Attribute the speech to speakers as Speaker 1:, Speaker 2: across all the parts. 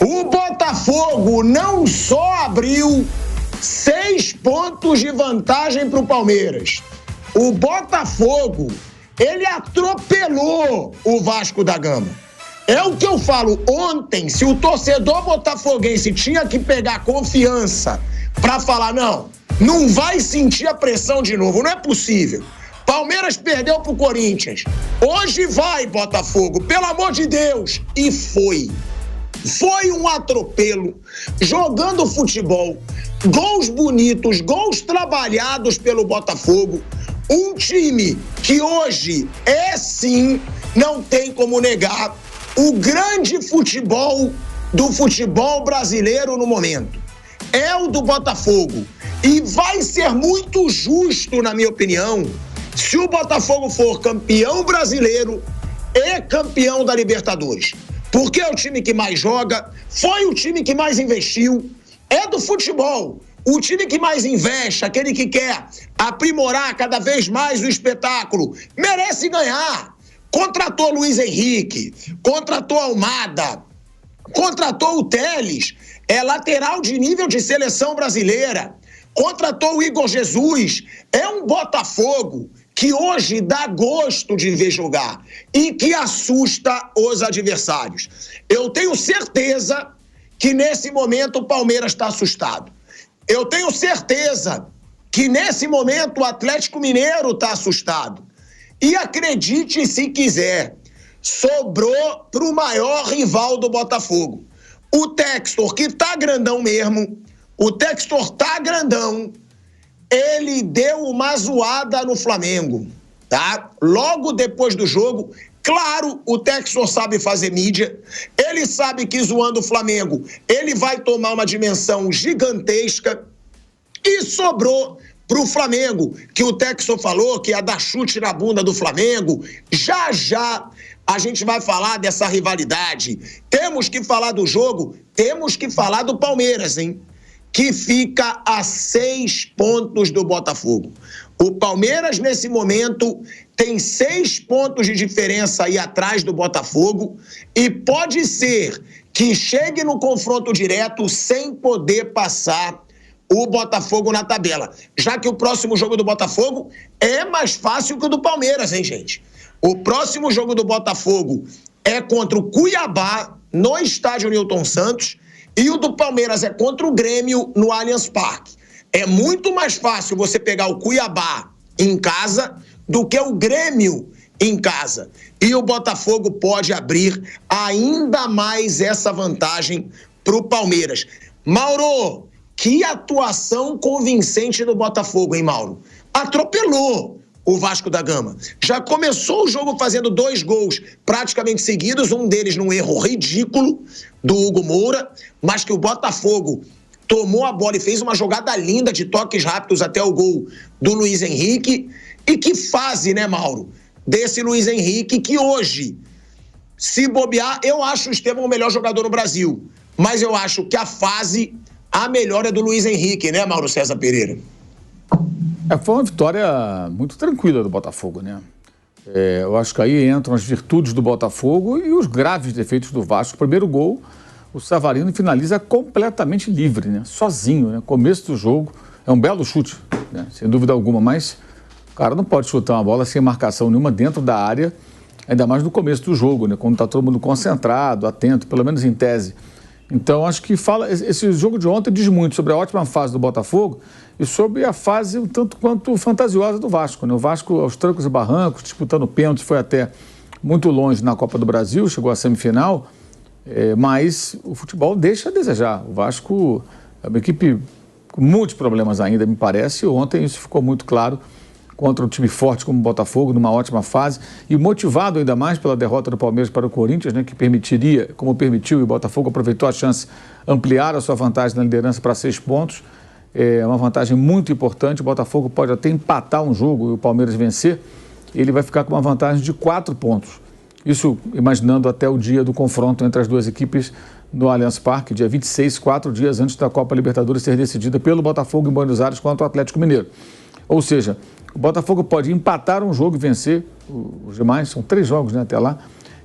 Speaker 1: O Botafogo não só abriu 6 pontos de vantagem para o Palmeiras. O Botafogo, ele atropelou o Vasco da Gama. É o que eu falo ontem, se o torcedor botafoguense tinha que pegar confiança para falar, não vai sentir a pressão de novo, não é possível. Palmeiras perdeu pro Corinthians. Hoje vai, Botafogo, pelo amor de Deus. E foi. Foi um atropelo, jogando futebol, gols bonitos, gols trabalhados pelo Botafogo. Um time que hoje sim, não tem como negar, o grande futebol do futebol brasileiro no momento. É o do Botafogo. E vai ser muito justo, na minha opinião, se o Botafogo for campeão brasileiro e campeão da Libertadores. Porque é o time que mais joga, foi o time que mais investiu, é do futebol. O time que mais investe, aquele que quer aprimorar cada vez mais o espetáculo, merece ganhar. Contratou Luiz Henrique, contratou Almada, contratou o Telles, é lateral de nível de seleção brasileira, contratou o Igor Jesus, é um Botafogo que hoje dá gosto de ver jogar e que assusta os adversários. Eu tenho certeza que nesse momento o Palmeiras está assustado. Eu tenho certeza que nesse momento o Atlético Mineiro está assustado. E acredite se quiser, sobrou para o maior rival do Botafogo. O Textor, que tá grandão mesmo, o Textor tá grandão, ele deu uma zoada no Flamengo, tá? Logo depois do jogo, claro, o Textor sabe fazer mídia, ele sabe que zoando o Flamengo, ele vai tomar uma dimensão gigantesca e sobrou pro Flamengo, que o Textor falou que ia dar chute na bunda do Flamengo. Já a gente vai falar dessa rivalidade. Temos que falar do jogo, temos que falar do Palmeiras, hein? Que fica a 6 pontos do Botafogo. O Palmeiras, nesse momento, tem 6 pontos de diferença aí atrás do Botafogo e pode ser que chegue no confronto direto sem poder passar o Botafogo na tabela. Já que o próximo jogo do Botafogo é mais fácil que o do Palmeiras, hein, gente? O próximo jogo do Botafogo é contra o Cuiabá, no estádio Newton Santos, e o do Palmeiras é contra o Grêmio no Allianz Parque. É muito mais fácil você pegar o Cuiabá em casa do que o Grêmio em casa. E o Botafogo pode abrir ainda mais essa vantagem para o Palmeiras. Mauro, que atuação convincente do Botafogo, hein, Mauro? Atropelou o Vasco da Gama. Já começou o jogo fazendo 2 gols praticamente seguidos, um deles num erro ridículo do Hugo Moura, mas que o Botafogo tomou a bola e fez uma jogada linda de toques rápidos até o gol do Luiz Henrique. E que fase, né, Mauro? Desse Luiz Henrique que hoje, se bobear, eu acho o Estevão o melhor jogador no Brasil, mas eu acho que a melhor é do Luiz Henrique, né, Mauro César Pereira?
Speaker 2: Foi uma vitória muito tranquila do Botafogo, né? Eu acho que aí entram as virtudes do Botafogo e os graves defeitos do Vasco. O primeiro gol, o Savarino finaliza completamente livre, né? Sozinho, né? Começo do jogo, é um belo chute, né? Sem dúvida alguma, mas o cara não pode chutar uma bola sem marcação nenhuma dentro da área, ainda mais no começo do jogo, né? Quando está todo mundo concentrado, atento, pelo menos em tese. Então, acho que esse jogo de ontem diz muito sobre a ótima fase do Botafogo e sobre a fase um tanto quanto fantasiosa do Vasco, né? O Vasco, aos trancos e barrancos, disputando pênaltis, foi até muito longe na Copa do Brasil, chegou à semifinal, mas o futebol deixa a desejar. O Vasco é uma equipe com muitos problemas ainda, me parece, e ontem isso ficou muito claro contra um time forte como o Botafogo, numa ótima fase, e motivado ainda mais pela derrota do Palmeiras para o Corinthians, né, que permitiria, como permitiu, e o Botafogo aproveitou a chance, ampliar a sua vantagem na liderança para 6 pontos. É uma vantagem muito importante. O Botafogo pode até empatar um jogo e o Palmeiras vencer, ele vai ficar com uma vantagem de 4 pontos. Isso imaginando até o dia do confronto entre as duas equipes no Allianz Parque, dia 26, 4 dias antes da Copa Libertadores ser decidida pelo Botafogo em Buenos Aires contra o Atlético Mineiro. Ou seja, o Botafogo pode empatar um jogo e vencer os demais, são 3 jogos, né, até lá,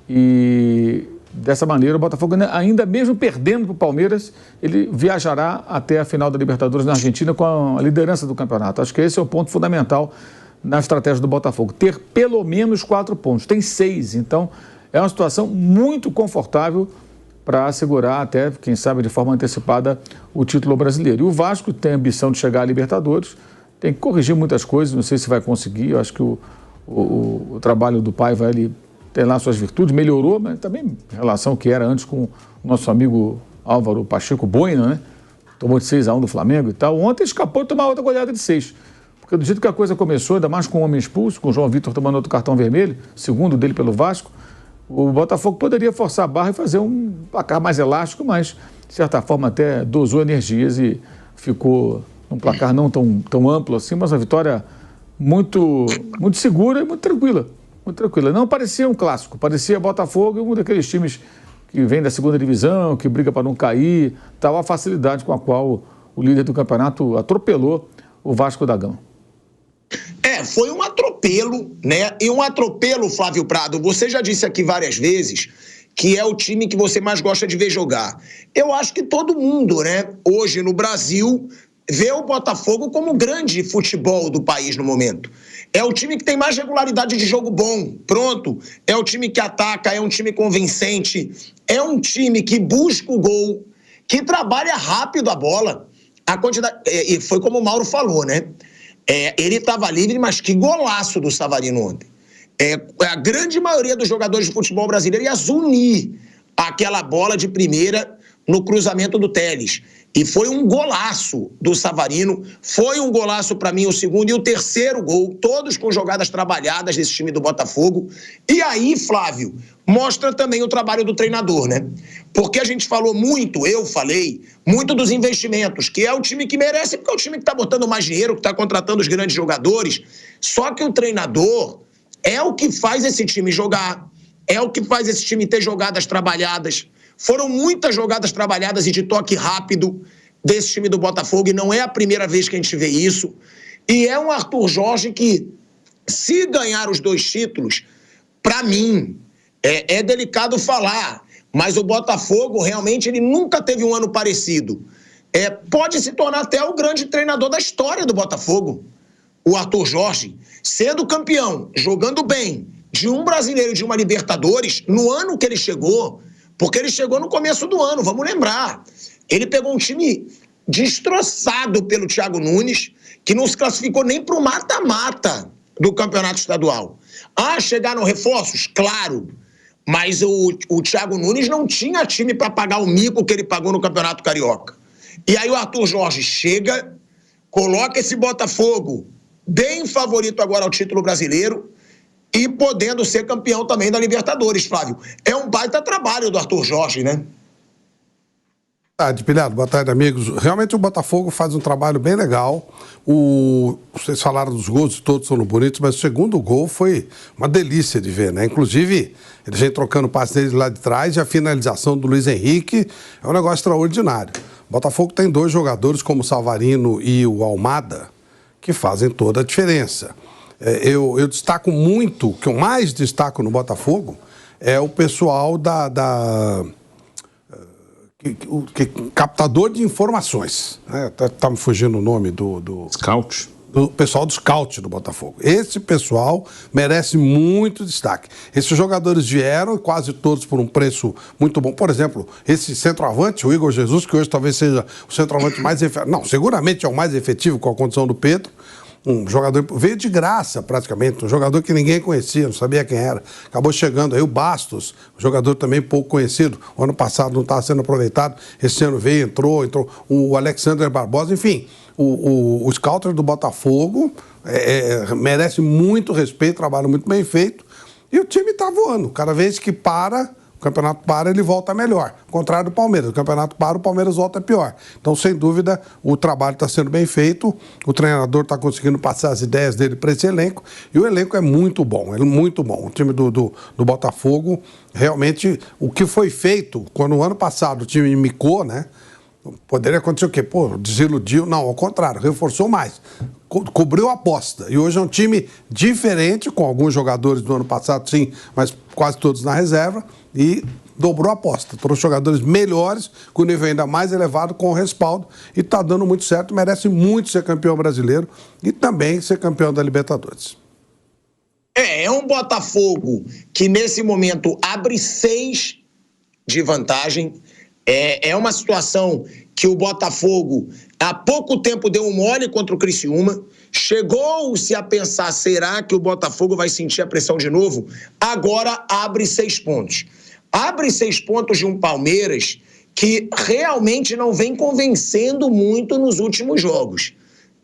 Speaker 2: e dessa maneira, o Botafogo, ainda mesmo perdendo para o Palmeiras, ele viajará até a final da Libertadores na Argentina com a liderança do campeonato. Acho que esse é o ponto fundamental na estratégia do Botafogo, ter pelo menos 4 pontos. Tem 6, então é uma situação muito confortável para assegurar até, quem sabe, de forma antecipada, o título brasileiro. E o Vasco tem a ambição de chegar à Libertadores, tem que corrigir muitas coisas, não sei se vai conseguir, eu acho que o trabalho do Paiva, ele tem lá suas virtudes, melhorou, mas também em relação ao que era antes com o nosso amigo Álvaro Pacheco Boina, né? Tomou de 6-1 do Flamengo e tal. Ontem escapou de tomar outra goleada de 6. Porque do jeito que a coisa começou, ainda mais com o homem expulso, com o João Vitor tomando outro cartão vermelho, segundo dele pelo Vasco, o Botafogo poderia forçar a barra e fazer um placar mais elástico, mas, de certa forma, até dosou energias e ficou num placar não tão amplo assim, mas uma vitória muito segura e muito tranquila. Muito tranquila. Não parecia um clássico, parecia Botafogo, um daqueles times que vem da segunda divisão, que briga para não cair, tal a facilidade com a qual o líder do campeonato atropelou o Vasco da Gama.
Speaker 1: Foi um atropelo, né? E um atropelo, Flávio Prado, você já disse aqui várias vezes que é o time que você mais gosta de ver jogar. Eu acho que todo mundo, né, hoje no Brasil, vê o Botafogo como o grande futebol do país no momento. É o time que tem mais regularidade de jogo bom, pronto. É o time que ataca, é um time convincente, é um time que busca o gol, que trabalha rápido a bola. A quantidade, e foi como o Mauro falou, né? Ele estava livre, mas que golaço do Savarino ontem. A grande maioria dos jogadores de futebol brasileiro ia zunir aquela bola de primeira no cruzamento do Telles. E foi um golaço do Savarino, foi um golaço para mim o segundo e o terceiro gol, todos com jogadas trabalhadas desse time do Botafogo. E aí, Flávio, mostra também o trabalho do treinador, né? Porque a gente falou muito, eu falei, muito dos investimentos, que é o time que merece, porque é o time que está botando mais dinheiro, que está contratando os grandes jogadores. Só que o treinador é o que faz esse time jogar, é o que faz esse time ter jogadas trabalhadas. Foram muitas jogadas trabalhadas e de toque rápido desse time do Botafogo, e não é a primeira vez que a gente vê isso. E é um Arthur Jorge que, se ganhar os 2 títulos, para mim, é delicado falar, mas o Botafogo realmente ele nunca teve um ano parecido. Pode se tornar até o grande treinador da história do Botafogo, o Arthur Jorge, sendo campeão, jogando bem, de um brasileiro e de uma Libertadores, no ano que ele chegou. Porque ele chegou no começo do ano, vamos lembrar. Ele pegou um time destroçado pelo Thiago Nunes, que não se classificou nem para o mata-mata do campeonato estadual. Chegaram reforços? Claro. Mas o Thiago Nunes não tinha time para pagar o mico que ele pagou no Campeonato Carioca. E aí o Arthur Jorge chega, coloca esse Botafogo bem favorito agora ao título brasileiro, e podendo ser campeão também da Libertadores, Flávio. É um baita trabalho do Arthur Jorge, né?
Speaker 3: Boa tarde, Pilhado. Boa tarde, amigos. Realmente o Botafogo faz um trabalho bem legal. Vocês falaram dos gols, todos são bonitos, mas o segundo gol foi uma delícia de ver, né? Inclusive, ele vem trocando o passe dele lá de trás e a finalização do Luiz Henrique é um negócio extraordinário. O Botafogo tem 2 jogadores como o Savarino e o Almada que fazem toda a diferença. Eu destaco muito, o que eu mais destaco no Botafogo é o pessoal captador de informações. Né? Tá me fugindo o nome do
Speaker 4: Scout.
Speaker 3: Do pessoal do scout do Botafogo. Esse pessoal merece muito destaque. Esses jogadores vieram, quase todos por um preço muito bom. Por exemplo, esse centroavante, o Igor Jesus, que hoje talvez seja o centroavante mais efetivo. Não, seguramente é o mais efetivo com a condição do Pedro. Um jogador veio de graça, praticamente, um jogador que ninguém conhecia, não sabia quem era. Acabou chegando aí o Bastos, um jogador também pouco conhecido. O ano passado não estava sendo aproveitado, esse ano veio, entrou o Alexander Barbosa, enfim. O scouter do Botafogo merece muito respeito, trabalho muito bem feito. E o time está voando. Cada vez que o campeonato para, ele volta melhor. Ao contrário do Palmeiras. O campeonato para, o Palmeiras volta pior. Então, sem dúvida, o trabalho está sendo bem feito. O treinador está conseguindo passar as ideias dele para esse elenco. E o elenco é muito bom. É muito bom. O time do Botafogo, realmente, o que foi feito, quando o ano passado o time micou, né? Poderia acontecer o quê? Desiludiu? Não, ao contrário, reforçou mais. Cobriu a aposta. E hoje é um time diferente, com alguns jogadores do ano passado, sim, mas quase todos na reserva. E dobrou a aposta. Trouxe jogadores melhores, com nível ainda mais elevado, com o respaldo, e está dando muito certo, merece muito ser campeão brasileiro e também ser campeão da Libertadores.
Speaker 1: É um Botafogo que nesse momento abre 6 de vantagem. É uma situação que o Botafogo há pouco tempo deu um mole contra o Criciúma. Chegou-se a pensar, será que o Botafogo vai sentir a pressão de novo? Agora abre 6 pontos. Abre 6 pontos de um Palmeiras que realmente não vem convencendo muito nos últimos jogos,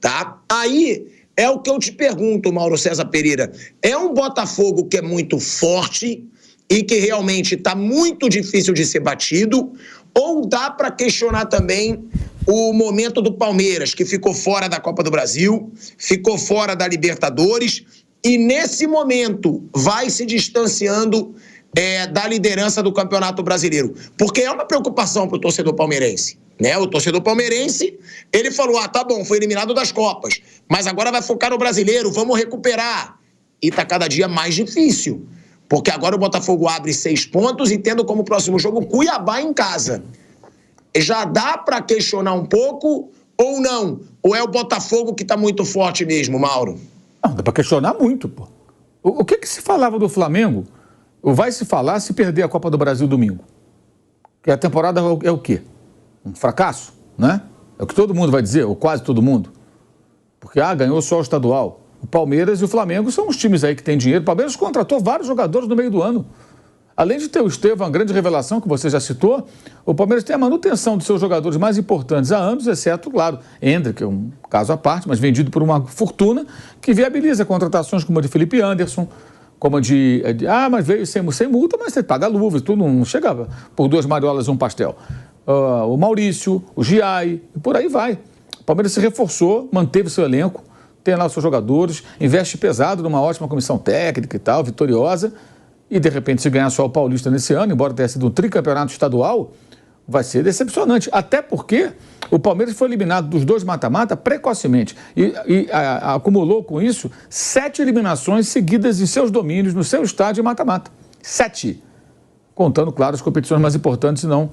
Speaker 1: tá? Aí é o que eu te pergunto, Mauro César Pereira. É um Botafogo que é muito forte e que realmente está muito difícil de ser batido, ou dá para questionar também o momento do Palmeiras, que ficou fora da Copa do Brasil, ficou fora da Libertadores e nesse momento vai se distanciando da liderança do Campeonato Brasileiro? Porque é uma preocupação para o torcedor palmeirense, né? O torcedor palmeirense, ele falou, tá bom, foi eliminado das Copas, mas agora vai focar no Brasileiro, vamos recuperar. E está cada dia mais difícil. Porque agora o Botafogo abre 6 pontos e tendo como próximo jogo Cuiabá em casa. Já dá para questionar um pouco ou não? Ou é o Botafogo que está muito forte mesmo, Mauro?
Speaker 2: Não, dá para questionar muito, pô. O que se falava do Flamengo? Ou vai se falar se perder a Copa do Brasil domingo? Que a temporada é o quê? Um fracasso, né? É o que todo mundo vai dizer, ou quase todo mundo. Porque, ganhou só o estadual. O Palmeiras e o Flamengo são os times aí que têm dinheiro. O Palmeiras contratou vários jogadores no meio do ano. Além de ter o Estevão, uma grande revelação que você já citou, o Palmeiras tem a manutenção dos seus jogadores mais importantes há anos, exceto, claro, Hendrick, que é um caso à parte, mas vendido por uma fortuna, que viabiliza contratações como a de Felipe Anderson, como a de mas veio sem multa, mas você paga luvas, tudo, não chegava por 2 mariolas e um pastel. O Maurício, o Giai, e por aí vai. O Palmeiras se reforçou, manteve seu elenco, tem lá os seus jogadores, investe pesado numa ótima comissão técnica e tal, vitoriosa, e de repente se ganhar só o Paulista nesse ano, embora tenha sido um tricampeonato estadual, vai ser decepcionante. Até porque o Palmeiras foi eliminado dos 2 mata-mata precocemente e acumulou com isso 7 eliminações seguidas em seus domínios, no seu estádio em mata-mata. 7. Contando, claro, as competições mais importantes e não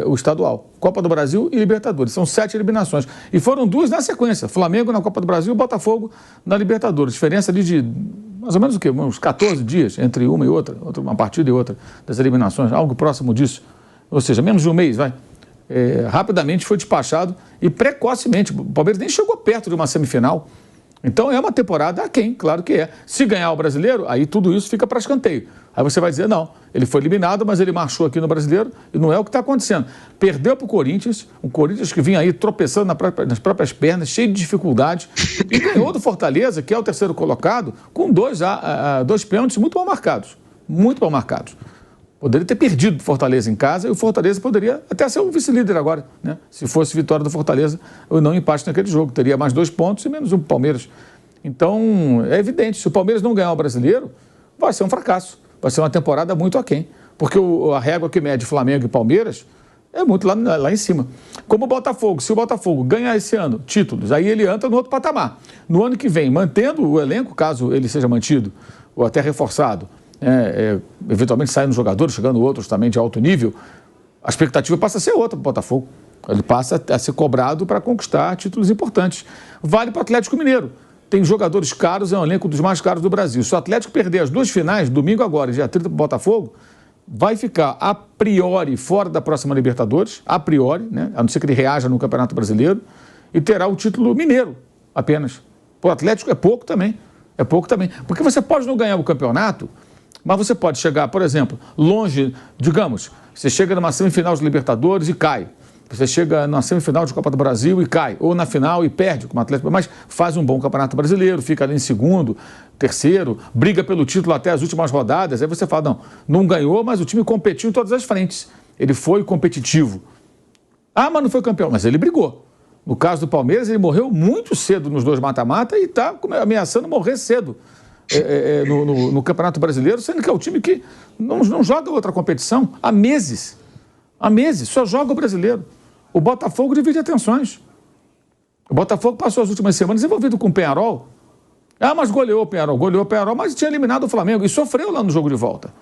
Speaker 2: o estadual. Copa do Brasil e Libertadores. São 7 eliminações. E foram 2 na sequência. Flamengo na Copa do Brasil e Botafogo na Libertadores. Diferença ali de mais ou menos o quê? Uns 14 dias entre uma e outra, uma partida e outra das eliminações. Algo próximo disso. Ou seja, menos de um mês, vai. Rapidamente foi despachado e precocemente. O Palmeiras nem chegou perto de uma semifinal. Então é uma temporada aquém, claro que é. Se ganhar o Brasileiro, aí tudo isso fica para escanteio. Aí você vai dizer, não, ele foi eliminado, mas ele marchou aqui no Brasileiro e não é o que está acontecendo. Perdeu para o Corinthians, um Corinthians que vinha aí tropeçando nas próprias pernas, cheio de dificuldades, e ganhou do Fortaleza, que é o terceiro colocado, com 2 pênaltis muito mal marcados. Muito mal marcados. Poderia ter perdido o Fortaleza em casa e o Fortaleza poderia até ser o vice-líder agora, né? Se fosse vitória do Fortaleza ou não empate naquele jogo. Teria mais 2 pontos e menos 1 para o Palmeiras. Então, é evidente, se o Palmeiras não ganhar o Brasileiro, vai ser um fracasso. Vai ser uma temporada muito aquém. Porque a régua que mede Flamengo e Palmeiras é muito lá em cima. Como o Botafogo, se o Botafogo ganhar esse ano títulos, aí ele entra no outro patamar. No ano que vem, mantendo o elenco, caso ele seja mantido ou até reforçado, eventualmente saindo jogadores, chegando outros também de alto nível, a expectativa passa a ser outra para o Botafogo. Ele passa a ser cobrado para conquistar títulos importantes. Vale para o Atlético Mineiro. Tem jogadores caros, é um elenco dos mais caros do Brasil. Se o Atlético perder as 2 finais, domingo agora e dia 30 para o Botafogo, vai ficar a priori fora da próxima Libertadores, a priori, né? A não ser que ele reaja no Campeonato Brasileiro, e terá o título mineiro apenas. O Atlético é pouco também. É pouco também. Porque você pode não ganhar o campeonato, mas você pode chegar, por exemplo, longe, digamos, você chega numa semifinal de Libertadores e cai. Você chega na semifinal de Copa do Brasil e cai. Ou na final e perde, como Atlético, mas faz um bom campeonato brasileiro, fica ali em segundo, terceiro, briga pelo título até as últimas rodadas. Aí você fala, não ganhou, mas o time competiu em todas as frentes. Ele foi competitivo. Mas não foi campeão, mas ele brigou. No caso do Palmeiras, ele morreu muito cedo nos 2 mata-mata e está ameaçando morrer cedo. No Campeonato Brasileiro, sendo que é o time que não joga outra competição há meses. Há meses, só joga o brasileiro. O Botafogo divide atenções. O Botafogo passou as últimas semanas envolvido com o Peñarol. Mas goleou o Peñarol, mas tinha eliminado o Flamengo e sofreu lá no jogo de volta.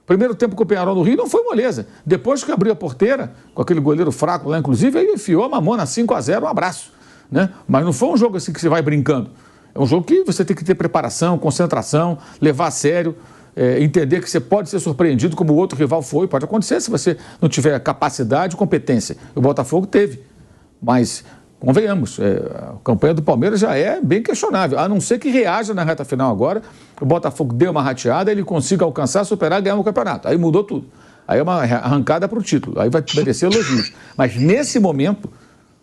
Speaker 2: Primeiro tempo com o Penharol no Rio não foi moleza. Depois que abriu a porteira, com aquele goleiro fraco lá, inclusive, aí enfiou a mamona 5-0, um abraço. Né? Mas não foi um jogo assim que você vai brincando. É um jogo que você tem que ter preparação, concentração, levar a sério, entender que você pode ser surpreendido como o outro rival foi. Pode acontecer se você não tiver capacidade e competência. O Botafogo teve. Mas, convenhamos, a campanha do Palmeiras já é bem questionável. A não ser que reaja na reta final agora, o Botafogo dê uma rateada, ele consiga alcançar, superar e ganhar o campeonato. Aí mudou tudo. Aí é uma arrancada para o título. Aí vai merecer elogios. Mas nesse momento,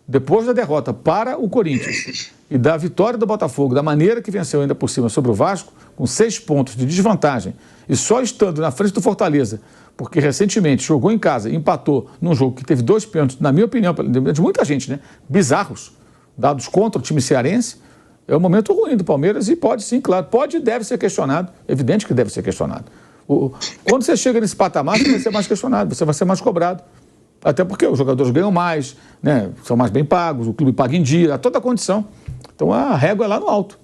Speaker 2: depois da derrota para o Corinthians e da vitória do Botafogo, da maneira que venceu ainda por cima sobre o Vasco, com 6 pontos de desvantagem e só estando na frente do Fortaleza, porque recentemente jogou em casa e empatou num jogo que teve 2 pênaltis, na minha opinião, de muita gente, né? Bizarros, dados contra o time cearense, é um momento ruim do Palmeiras e pode sim, claro, pode e deve ser questionado, evidente que deve ser questionado. Quando você chega nesse patamar, você vai ser mais questionado, você vai ser mais cobrado. Até porque os jogadores ganham mais, né? São mais bem pagos, o clube paga em dia, a toda a condição. Então a régua é lá no alto.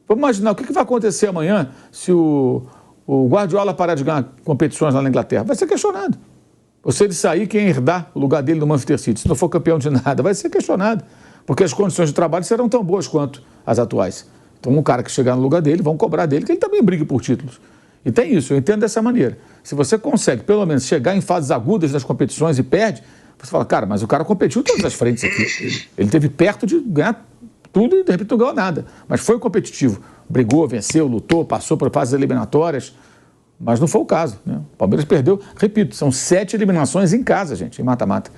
Speaker 2: Vamos imaginar o que vai acontecer amanhã se o Guardiola parar de ganhar competições lá na Inglaterra. Vai ser questionado. Ou se ele sair, quem herdar o lugar dele no Manchester City, se não for campeão de nada, vai ser questionado. Porque as condições de trabalho serão tão boas quanto as atuais. Então um cara que chegar no lugar dele, vão cobrar dele, que ele também brigue por títulos. E tem isso, eu entendo dessa maneira. Se você consegue, pelo menos, chegar em fases agudas das competições e perde, você fala, cara, mas o cara competiu em todas as frentes aqui. Ele esteve perto de ganhar tudo e, de repente, não ganhou nada. Mas foi competitivo. Brigou, venceu, lutou, passou por fases eliminatórias. Mas não foi o caso, né? O Palmeiras perdeu, repito, são 7 eliminações em casa, gente, em mata-mata.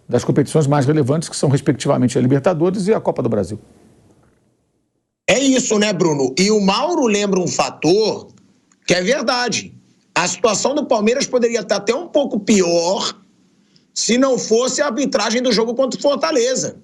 Speaker 2: Das competições mais relevantes, que são, respectivamente, a Libertadores e a Copa do Brasil.
Speaker 1: É isso, né, Bruno? E o Mauro lembra um fator que é verdade. A situação do Palmeiras poderia estar até um pouco pior se não fosse a arbitragem do jogo contra o Fortaleza,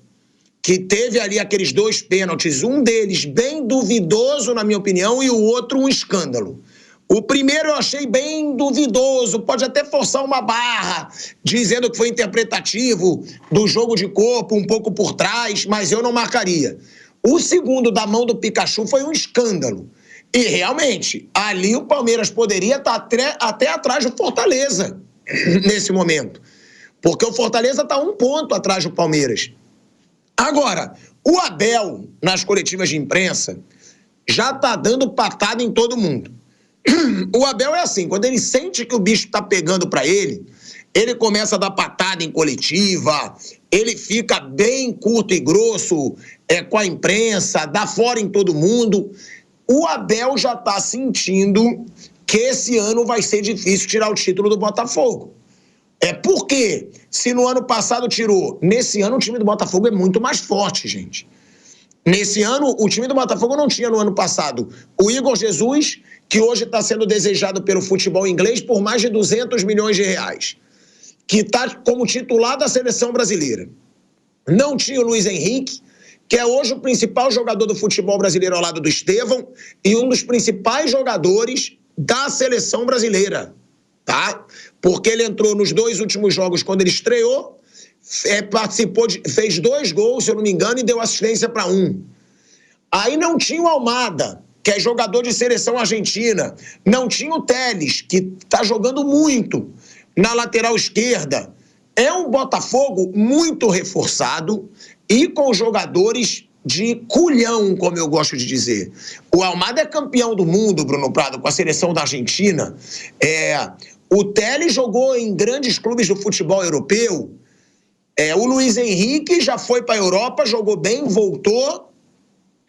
Speaker 1: que teve ali aqueles 2 pênaltis, um deles bem duvidoso, na minha opinião, e o outro um escândalo. O primeiro eu achei bem duvidoso, pode até forçar uma barra, dizendo que foi interpretativo do jogo de corpo, um pouco por trás, mas eu não marcaria. O segundo, da mão do Pikachu, foi um escândalo. E, realmente, ali o Palmeiras poderia estar até atrás do Fortaleza, nesse momento. Porque o Fortaleza está 1 ponto atrás do Palmeiras. Agora, o Abel, nas coletivas de imprensa, já está dando patada em todo mundo. O Abel é assim, quando ele sente que o bicho está pegando para ele começa a dar patada em coletiva, ele fica bem curto e grosso com a imprensa, dá fora em todo mundo. O Abel já está sentindo que esse ano vai ser difícil tirar o título do Botafogo. Por quê? Se no ano passado tirou, nesse ano o time do Botafogo é muito mais forte, gente. Nesse ano, o time do Botafogo não tinha no ano passado o Igor Jesus, que hoje está sendo desejado pelo futebol inglês por mais de 200 milhões de reais, que está como titular da seleção brasileira. Não tinha o Luiz Henrique, que é hoje o principal jogador do futebol brasileiro ao lado do Estevão e um dos principais jogadores da seleção brasileira, tá? Porque ele entrou nos 2 últimos jogos quando ele estreou, participou, fez 2 gols, se eu não me engano, e deu assistência para 1. Aí não tinha o Almada, que é jogador de seleção argentina. Não tinha o Telles, que está jogando muito na lateral esquerda. É um Botafogo muito reforçado e com jogadores de culhão, como eu gosto de dizer. O Almada é campeão do mundo, Bruno Prado, com a seleção da Argentina. O Telles jogou em grandes clubes do futebol europeu. O Luiz Henrique já foi para a Europa, jogou bem, voltou.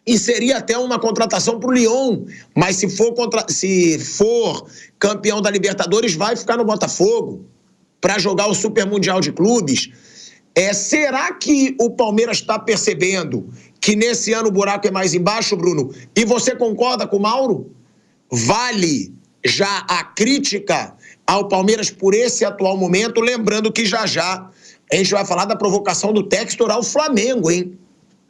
Speaker 1: E seria até uma contratação para o Lyon, mas se for campeão da Libertadores, vai ficar no Botafogo para jogar o Super Mundial de Clubes. Será que o Palmeiras está percebendo que nesse ano o buraco é mais embaixo, Bruno? E você concorda com o Mauro? Vale já a crítica ao Palmeiras por esse atual momento, lembrando que já a gente vai falar da provocação do Textor ao Flamengo, hein?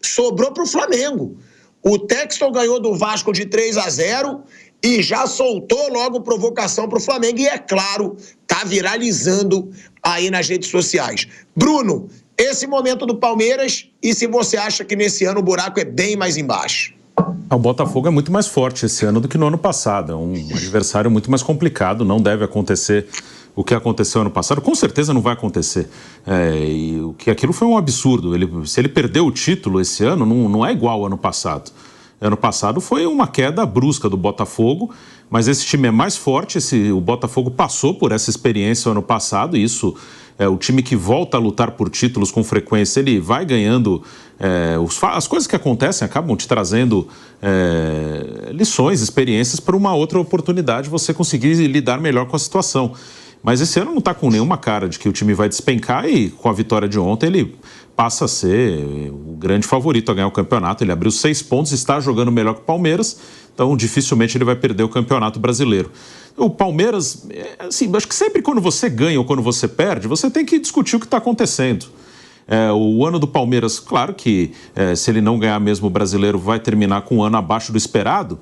Speaker 1: Sobrou para o Flamengo. O Textor ganhou do Vasco de 3-0 e já soltou logo provocação para o Flamengo. E, é claro, tá viralizando aí nas redes sociais. Bruno, esse momento do Palmeiras e se você acha que nesse ano o buraco é bem mais embaixo?
Speaker 4: O Botafogo é muito mais forte esse ano do que no ano passado. É um adversário muito mais complicado. Não deve acontecer o que aconteceu ano passado. Com certeza não vai acontecer. Aquilo foi um absurdo. Se ele perdeu o título esse ano, não é igual ao ano passado. Ano passado foi uma queda brusca do Botafogo, mas esse time é mais forte. O Botafogo passou por essa experiência ano passado, e isso é o time que volta a lutar por títulos com frequência. Ele vai ganhando. As coisas que acontecem acabam te trazendo lições, experiências para uma outra oportunidade você conseguir lidar melhor com a situação. Mas esse ano não está com nenhuma cara de que o time vai despencar, e com a vitória de ontem ele passa a ser o grande favorito a ganhar o campeonato. Ele abriu 6 pontos, está jogando melhor que o Palmeiras, então dificilmente ele vai perder o Campeonato Brasileiro. O Palmeiras, assim, acho que sempre quando você ganha ou quando você perde, você tem que discutir o que está acontecendo. O ano do Palmeiras, claro que se ele não ganhar mesmo o Brasileiro, vai terminar com um ano abaixo do esperado,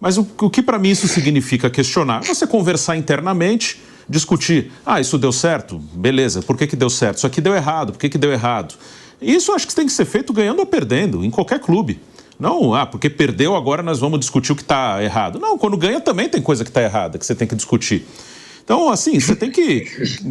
Speaker 4: mas o que para mim isso significa questionar? Você conversar internamente, discutir, isso deu certo? Beleza, por que deu certo? Isso aqui deu errado, por que deu errado? Isso acho que tem que ser feito ganhando ou perdendo, em qualquer clube. Não, porque perdeu, agora nós vamos discutir o que está errado. Não, quando ganha também tem coisa que está errada, que você tem que discutir. Então, assim, você tem que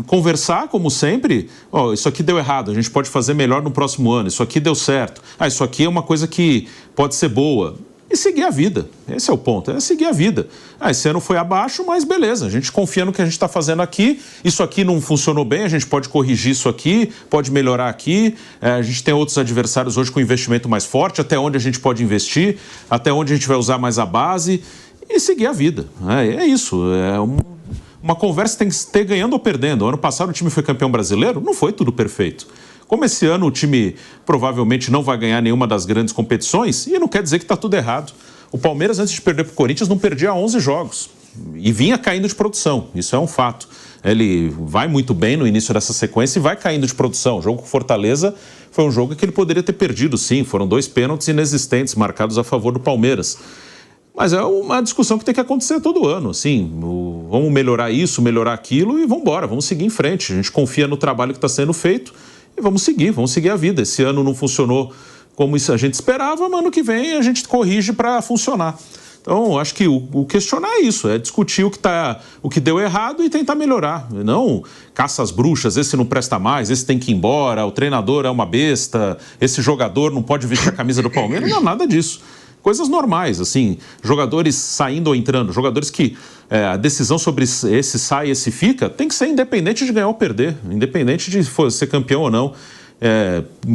Speaker 4: conversar, como sempre. Isso aqui deu errado, a gente pode fazer melhor no próximo ano. Isso aqui deu certo. Isso aqui é uma coisa que pode ser boa. E seguir a vida. Esse é o ponto, é seguir a vida. Esse ano foi abaixo, mas beleza, a gente confia no que a gente está fazendo aqui. Isso aqui não funcionou bem, a gente pode corrigir isso aqui, pode melhorar aqui. A gente tem outros adversários hoje com investimento mais forte, até onde a gente pode investir, até onde a gente vai usar mais a base e seguir a vida. É isso, uma conversa tem que ter ganhando ou perdendo. Ano passado o time foi campeão brasileiro, não foi tudo perfeito. Como esse ano o time provavelmente não vai ganhar nenhuma das grandes competições, e não quer dizer que está tudo errado. O Palmeiras, antes de perder para o Corinthians, não perdia 11 jogos e vinha caindo de produção. Isso é um fato. Ele vai muito bem no início dessa sequência e vai caindo de produção. O jogo com Fortaleza foi um jogo que ele poderia ter perdido, sim. Foram 2 pênaltis inexistentes marcados a favor do Palmeiras. Mas é uma discussão que tem que acontecer todo ano, assim, vamos melhorar isso, melhorar aquilo e vamos embora, vamos seguir em frente. A gente confia no trabalho que está sendo feito e vamos seguir a vida. Esse ano não funcionou como a gente esperava, mas ano que vem a gente corrige para funcionar. Então, acho que o questionar é isso, é discutir o que deu errado e tentar melhorar. Não caça as bruxas, esse não presta mais, esse tem que ir embora, o treinador é uma besta, esse jogador não pode vestir a camisa do Palmeiras, não, nada disso. Coisas normais, assim, jogadores saindo ou entrando, jogadores que a decisão sobre esse sai, esse fica, tem que ser independente de ganhar ou perder, independente de ser campeão ou não.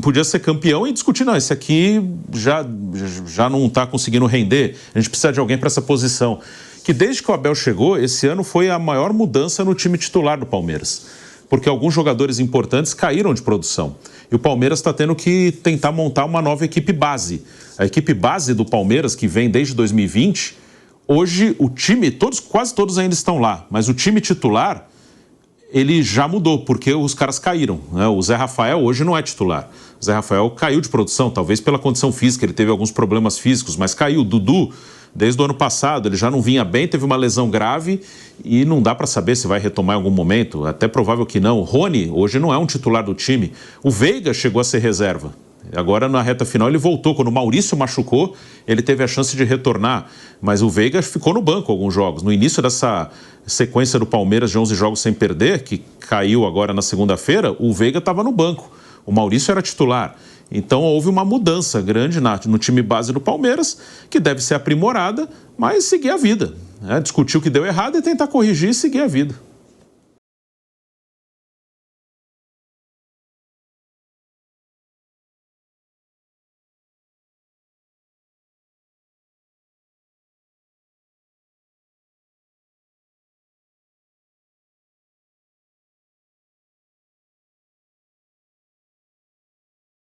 Speaker 4: Podia ser campeão e discutir, não, esse aqui já não está conseguindo render, a gente precisa de alguém para essa posição. Que desde que o Abel chegou, esse ano foi a maior mudança no time titular do Palmeiras, porque alguns jogadores importantes caíram de produção. E o Palmeiras está tendo que tentar montar uma nova equipe base. A equipe base do Palmeiras, que vem desde 2020, hoje o time, quase todos ainda estão lá, mas o time titular, ele já mudou, porque os caras caíram, né? O Zé Rafael hoje não é titular. O Zé Rafael caiu de produção, talvez pela condição física, ele teve alguns problemas físicos, mas caiu. O Dudu, desde o ano passado, ele já não vinha bem, teve uma lesão grave e não dá para saber se vai retomar em algum momento, até provável que não. O Rony hoje não é um titular do time. O Veiga chegou a ser reserva. Agora, na reta final, ele voltou. Quando o Maurício machucou, ele teve a chance de retornar. Mas o Veiga ficou no banco alguns jogos. No início dessa sequência do Palmeiras de 11 jogos sem perder, que caiu agora na segunda-feira, o Veiga estava no banco. O Maurício era titular. Então, houve uma mudança grande no time base do Palmeiras, que deve ser aprimorada, mas seguir a vida. Discutir o que deu errado e tentar corrigir e seguir a vida.